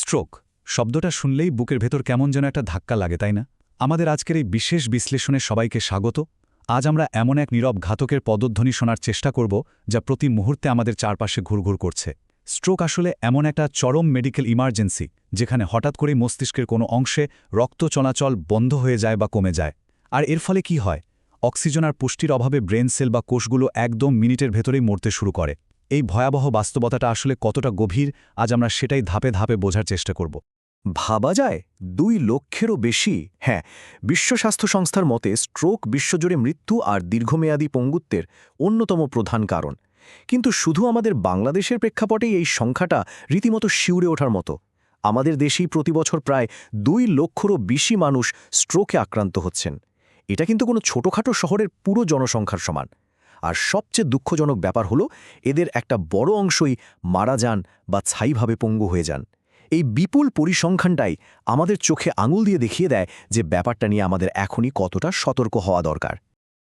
Stroke শব্দটা শুনলেই বুকের ভেতর কেমন যেন একটা ধাক্কা লাগে, তাই না? আমাদের আজকের এই বিশেষ বিশ্লেষণে সবাইকে স্বাগত। আজ আমরা এমন এক নীরব ঘাতকের পদধ্বনি শোনার চেষ্টা করব যা প্রতি মুহূর্তে আমাদের চারপাশে ঘুরঘুর করছে। স্ট্রোক আসলে এমন একটা চরম মেডিকেল ইমার্জেন্সি যেখানে হঠাৎ করেই মস্তিষ্কের কোনো অংশে রক্ত চলাচল বন্ধ হয়ে যায় বা কমে যায়। আর এর ফলে কি হয়? অক্সিজেন আর পুষ্টির অভাবে ব্রেন সেল বা কোষগুলো একদম মিনিটের ভেতরেই মরতে শুরু করে। এই ভয়াবহ বাস্তবতাটা আসলে কতটা গভীর, আজ আমরা সেটাই ধাপে ধাপে বোঝার চেষ্টা করব। ভাবা যায় 2 লক্ষেরও বেশি। হ্যাঁ, বিশ্ব স্বাস্থ্য সংস্থার মতে স্ট্রোক বিশ্বজুড়ে মৃত্যু আর দীর্ঘমেয়াদী পঙ্গুত্বের অন্যতম প্রধান কারণ। কিন্তু শুধু আমাদের বাংলাদেশের প্রেক্ষাপটেই এই সংখ্যাটা রীতিমতো শিউরে ওঠার মতো। আমাদের দেশেই প্রতিবছর প্রায় 2 লক্ষেরও বেশি মানুষ স্ট্রোকে আক্রান্ত হচ্ছেন। এটা কিন্তু কোনো ছোটখাটো শহরের পুরো জনসংখ্যার সমান। আর সবচেয়ে দুঃখজনক ব্যাপার হলো এদের একটা বড় অংশই মারা যান বা ছাইভাবে পঙ্গু হয়ে যান। এই বিপুল পরিসংখ্যানটাই আমাদের চোখে আঙুল দিয়ে দেখিয়ে দেয় যে ব্যাপারটা নিয়ে আমাদের এখনই কতটা সতর্ক হওয়া দরকার।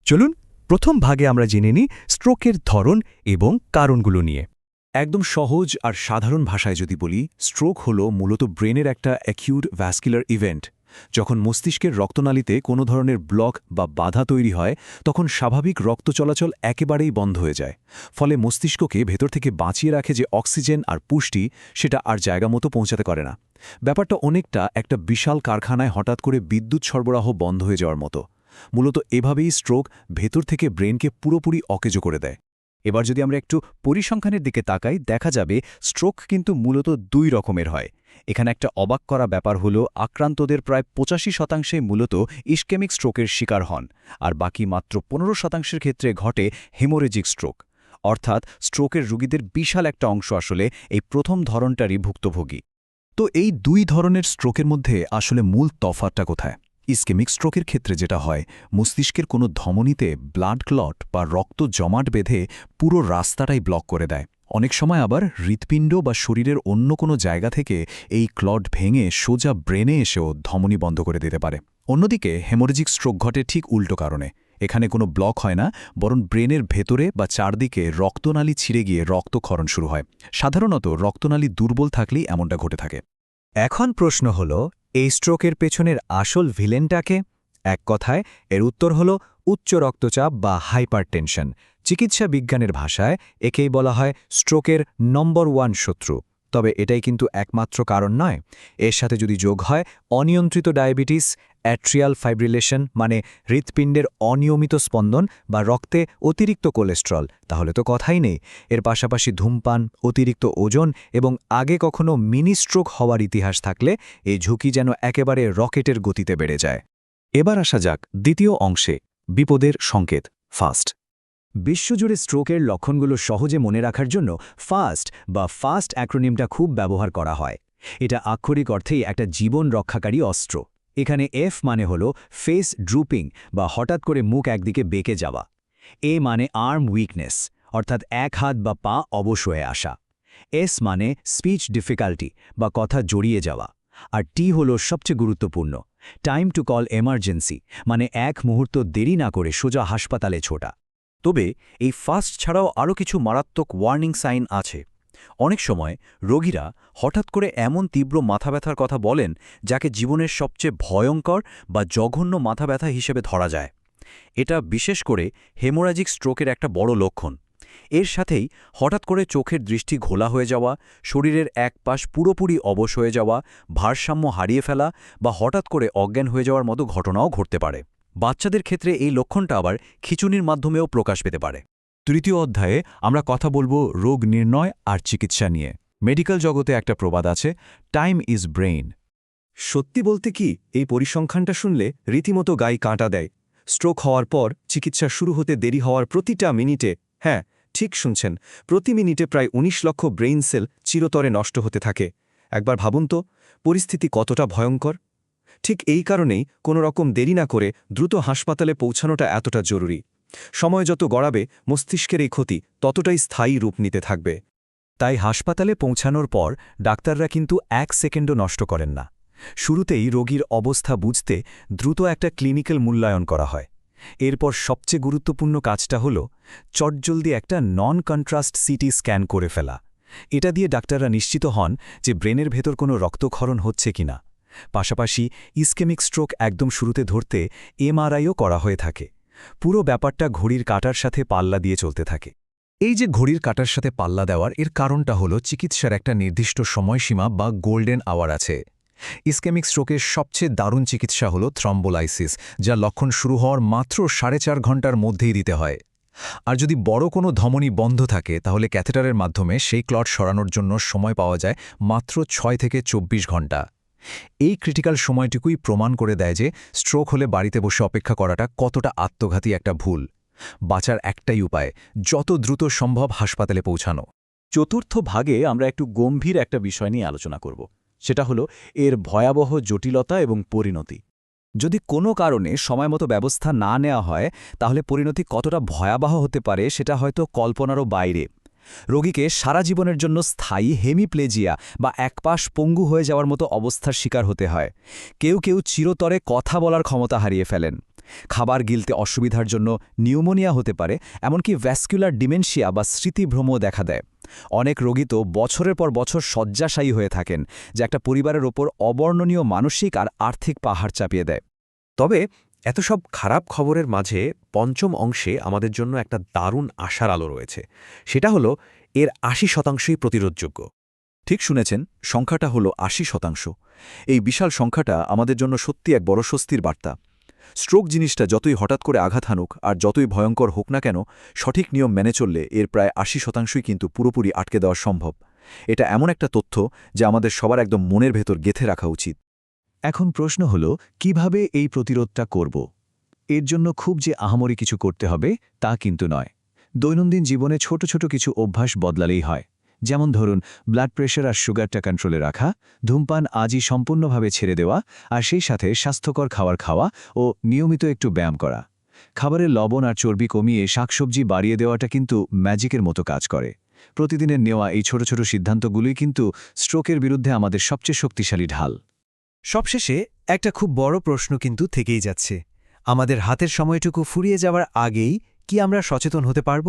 চলুন প্রথম ভাগে আমরা জেনে নিই স্ট্রোকের ধরন এবং কারণগুলো নিয়ে। একদম সহজ আর সাধারণ ভাষায় যদি বলি, স্ট্রোক হলো মূলত ব্রেনের একটা অ্যাকিউট ভ্যাসকুলার ইভেন্ট। যখন মস্তিষ্কের রক্তনালীতে কোনো ধরনের ব্লক বা বাধা তৈরি হয়, তখন স্বাভাবিক রক্ত চলাচল একেবারেই বন্ধ হয়ে যায়। ফলে মস্তিষ্ককে ভেতর থেকে বাঁচিয়ে রাখে যে অক্সিজেন আর পুষ্টি, সেটা আর জায়গা মতো পৌঁছাতে পারে না। ব্যাপারটা অনেকটা একটা বিশাল কারখানায় হঠাৎ করে বিদ্যুৎ সরবরাহ বন্ধ হয়ে যাওয়ার মতো। মূলত এভাবেই স্ট্রোক ভেতর থেকে ব্রেনকে পুরোপুরি অকেজো করে দেয়। এবার যদি আমরা একটু পরিসংখ্যানের দিকে তাকাই, দেখা যাবে স্ট্রোক কিন্তু মূলত 2 রকমের হয়। এখানে একটা অবাক করা ব্যাপার হলো আক্রান্তদের প্রায় 85% মূলত ইসকেমিক স্ট্রোকের শিকার হন, আর বাকি মাত্র 15% ক্ষেত্রে ঘটে হেমোরেজিক স্ট্রোক। অর্থাৎ স্ট্রোকের রোগীদের বিশাল একটা অংশ আসলে এই প্রথম ধরনটারই ভুক্তভোগী। তো এই 2 ধরনের স্ট্রোকের মধ্যে আসলে মূল তফাৎটা কোথায়? ইসকেমিক স্ট্রোকের ক্ষেত্রে যেটা হয়, মস্তিষ্কের কোনো ধমনীতে ব্লাড ক্লট বা রক্ত জমাট বেঁধে পুরো রাস্তাটাই ব্লক করে দেয়। অনেক সময় আবার হৃৎপিণ্ড বা শরীরের অন্য কোনো জায়গা থেকে এই ক্লট ভেঙে সোজা ব্রেনে এসেও ধমনী বন্ধ করে দিতে পারে। অন্যদিকে হেমোরেজিক স্ট্রোক ঘটে ঠিক উল্টো কারণে। এখানে কোনো ব্লক হয় না, বরং ব্রেনের ভেতরে বা চারদিকে রক্তনালী ছিঁড়ে গিয়ে রক্তক্ষরণ শুরু হয়। সাধারণত রক্তনালী দুর্বল থাকলেই এমনটা ঘটে থাকে। এখন প্রশ্ন হল, এই স্ট্রোকের পেছনের আসল ভিলেনটাকে? এক কথায় এর উত্তর হল উচ্চ রক্তচাপ বা হাইপারটেনশন। চিকিৎসা বিজ্ঞানের ভাষায় একেই বলা হয় স্ট্রোকের নম্বর 1 শত্রু। তবে এটাই কিন্তু একমাত্র কারণ নয়। এর সাথে যদি যোগ হয় অনিয়ন্ত্রিত ডায়াবেটিস, অ্যাট্রিয়াল ফাইব্রিলেশন মানে হৃৎপিণ্ডের অনিয়মিত স্পন্দন বা রক্তে অতিরিক্ত কোলেস্ট্রল, তাহলে তো কথাই নেই। এর পাশাপাশি ধূমপান, অতিরিক্ত ওজন এবং আগে কখনো মিনি স্ট্রোক হওয়ার ইতিহাস থাকলে এই ঝুঁকি যেন একেবারে রকেটের গতিতে বেড়ে যায়। এবার আসা যাক দ্বিতীয় অংশে, বিপদের সংকেত, ফাস্ট। বিশ্বজুড়ে স্ট্রোকের লক্ষণগুলো সহজে মনে রাখার জন্য ফাস্ট বা ফাস্ট অ্যাক্রোনিমটা খুব ব্যবহার করা হয়। এটা আক্ষরিক অর্থেই একটা জীবন রক্ষাকারী অস্ত্র। এখানে এফ মানে হলো ফেস ড্রুপিং বা হঠাৎ করে মুখ একদিকে বেঁকে যাওয়া। এ মানে আর্ম উইকনেস, অর্থাৎ এক হাত বা পা অবশ হয়ে আসা। এস মানে স্পিচ ডিফিকাল্টি বা কথা জড়িয়ে যাওয়া। আর টি হলো সবচেয়ে গুরুত্বপূর্ণ, টাইম টু কল এমার্জেন্সি, মানে এক মুহূর্ত দেরি না করে সোজা হাসপাতালে ছোটা। তবে এই ফাস্ট ছাড়াও আরও কিছু মারাত্মক ওয়ার্নিং সাইন আছে। অনেক সময় রোগীরা হঠাৎ করে এমন তীব্র মাথা ব্যথার কথা বলেন যাকে জীবনের সবচেয়ে ভয়ঙ্কর বা জঘন্য মাথা ব্যথা হিসেবে ধরা যায়। এটা বিশেষ করে হেমোরাজিক স্ট্রোকের একটা বড় লক্ষণ। এর সাথেই হঠাৎ করে চোখের দৃষ্টি ঘোলা হয়ে যাওয়া, শরীরের এক পাশ পুরোপুরি অবশ হয়ে যাওয়া, ভারসাম্য হারিয়ে ফেলা বা হঠাৎ করে অজ্ঞান হয়ে যাওয়ার মতো ঘটনাও ঘটতে পারে। বাচ্চাদের ক্ষেত্রে এই লক্ষণটা আবার খিঁচুনির মাধ্যমেও প্রকাশ পেতে পারে। তৃতীয় অধ্যায়ে আমরা কথা বলবো রোগ নির্ণয় আর চিকিৎসা নিয়ে। মেডিকেল জগতে একটা প্রবাদ আছে, টাইম ইজ ব্রেইন। সত্যি বলতে কি, এই পরিসংখ্যানটা শুনলে রীতিমতো গায়ে কাঁটা দেয়। স্ট্রোক হওয়ার পর চিকিৎসা শুরু হতে দেরি হওয়ার প্রতিটা মিনিটে, হ্যাঁ ঠিক শুনছেন, প্রতি মিনিটে প্রায় 19 লক্ষ ব্রেইন সেল চিরতরে নষ্ট হতে থাকে। একবার ভাবুন তো, পরিস্থিতি কতটা ভয়ঙ্কর। ঠিক এই কারণেই কোনো রকম দেরি না করে দ্রুত হাসপাতালে পৌঁছানোটা এতটা জরুরি। সময় যত গড়াবে মস্তিষ্কের এই ক্ষতি ততটাই স্থায়ী রূপ নিতে থাকবে। তাই হাসপাতালে পৌঁছানোর পর ডাক্তাররা কিন্তু 1 সেকেন্ডও নষ্ট করেন না। শুরুতেই রোগীর অবস্থা বুঝতে দ্রুত একটা ক্লিনিক্যাল মূল্যায়ন করা হয়। এরপর সবচেয়ে গুরুত্বপূর্ণ কাজটা হল চটজলদি একটা নন কন্ট্রাস্ট সিটি স্ক্যান করে ফেলা। এটা দিয়ে ডাক্তাররা নিশ্চিত হন যে ব্রেনের ভেতর কোনো রক্তক্ষরণ হচ্ছে কিনা। পাশাপাশি ইসকেমিক স্ট্রোক একদম শুরুতে ধরতে এমআরআইও করা হয়ে থাকে। পুরো ব্যাপারটা ঘড়ির কাঁটার সাথে পাল্লা দিয়ে চলতে থাকে। এই যে ঘড়ির কাঁটার সাথে পাল্লা দেওয়ার এর কারণটা হলো চিকিৎসার একটা নির্দিষ্ট সময়সীমা বা গোল্ডেন আওয়ার আছে। ইসকেমিক স্ট্রোকের সবচেয়ে দারুণ চিকিৎসা হলো থ্রম্বোলাইসিস, যা লক্ষণ শুরু হওয়ার মাত্র 4.5 ঘন্টার মধ্যেই দিতে হয়। আর যদি বড় কোনো ধমনী বন্ধ থাকে তাহলে ক্যাথেটারের মাধ্যমে সেই ক্লট সরানোর জন্য সময় পাওয়া যায় মাত্র 6 থেকে 24 ঘন্টা। এই ক্রিটিক্যাল সময়টুকুই প্রমাণ করে দেয় যে স্ট্রোক হলে বাড়িতে বসে অপেক্ষা করাটা কতটা আত্মঘাতী একটা ভুল। বাঁচার একটাই উপায়, যত দ্রুত সম্ভব হাসপাতালে পৌঁছানো। চতুর্থ ভাগে আমরা একটু গম্ভীর একটা বিষয় নিয়ে আলোচনা করব। সেটা হলো এর ভয়াবহ জটিলতা এবং পরিণতি। যদি কোনো কারণে সময়মতো ব্যবস্থা না নেওয়া হয় তাহলে পরিণতি কতটা ভয়াবহ হতে পারে সেটা হয়তো কল্পনারও বাইরে। রোগীকে সারা জীবনের জন্য স্থায়ী হেমিপ্লেজিয়া বা একপাশ পঙ্গু হয়ে যাওয়ার মতো অবস্থার শিকার হতে হয়। কেউ কেউ চিরতরে কথা বলার ক্ষমতা হারিয়ে ফেলেন। খাবার গিলতে অসুবিধার জন্য নিউমোনিয়া হতে পারে, এমনকি ভ্যাসকুলার ডিমেনশিয়া বা স্মৃতিভ্রমও দেখা দেয়। অনেক রোগী তো বছরের পর বছর শয্যাশায়ী হয়ে থাকেন, যা একটা পরিবারের ওপর অবর্ণনীয় মানসিক আর আর্থিক পাহাড় চাপিয়ে দেয়। তবে এত সব খারাপ খবরের মাঝে পঞ্চম অংশে আমাদের জন্য একটা দারুণ আশার আলো রয়েছে। সেটা হলো এর 80% প্রতিরোধযোগ্য। ঠিক শুনেছেন, সংখ্যাটা হলো 80%। এই বিশাল সংখ্যাটা আমাদের জন্য সত্যি এক বড় স্বস্তির বার্তা। স্ট্রোক জিনিসটা যতই হঠাৎ করে আঘাত হানুক আর যতই ভয়ঙ্কর হোক না কেন, সঠিক নিয়ম মেনে চললে এর প্রায় 80%ই কিন্তু পুরোপুরি আটকে দেওয়া সম্ভব। এটা এমন একটা তথ্য যা আমাদের সবার একদম মনের ভেতর গেঁথে রাখা উচিত। এখন প্রশ্ন হল, কিভাবে এই প্রতিরোধটা করব? এর জন্য খুব যে আহামরি কিছু করতে হবে তা কিন্তু নয়। দৈনন্দিন জীবনে ছোট ছোট কিছু অভ্যাস বদলালেই হয়। যেমন ধরুন, ব্লাড প্রেশার আর সুগারটা কন্ট্রোলে রাখা, ধূমপান আজই সম্পূর্ণভাবে ছেড়ে দেওয়া, আর সেই সাথে স্বাস্থ্যকর খাবার খাওয়া ও নিয়মিত একটু ব্যায়াম করা। খাবারের লবণ আর চর্বি কমিয়ে শাকসবজি বাড়িয়ে দেওয়াটা কিন্তু ম্যাজিকের মতো কাজ করে। প্রতিদিনের নেওয়া এই ছোট ছোট সিদ্ধান্তগুলোই কিন্তু স্ট্রোকের বিরুদ্ধে আমাদের সবচেয়ে শক্তিশালী ঢাল। সবশেষে একটা খুব বড় প্রশ্ন কিন্তু থেকেই যাচ্ছে। আমাদের হাতের সময়টুকু ফুরিয়ে যাওয়ার আগেই কি আমরা সচেতন হতে পারব?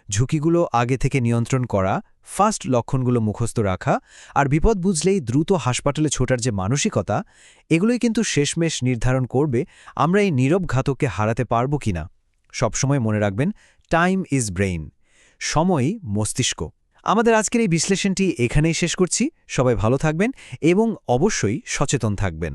ঝুঁকিগুলো আগে থেকে নিয়ন্ত্রণ করা, ফাস্ট লক্ষণগুলো মুখস্থ রাখা আর বিপদ বুঝলেই দ্রুত হাসপাতালে ছোটার যে মানসিকতা, এগুলোই কিন্তু শেষমেশ নির্ধারণ করবে আমরা এই নীরব ঘাতককে হারাতে পারব কিনা। সবসময় মনে রাখবেন, টাইম ইজ ব্রেইন, সময়ই মস্তিষ্ক। আমাদের আজকের এই বিশ্লেষণটি এখানেই শেষ করছি। সবাই ভালো থাকবেন এবং অবশ্যই সচেতন থাকবেন।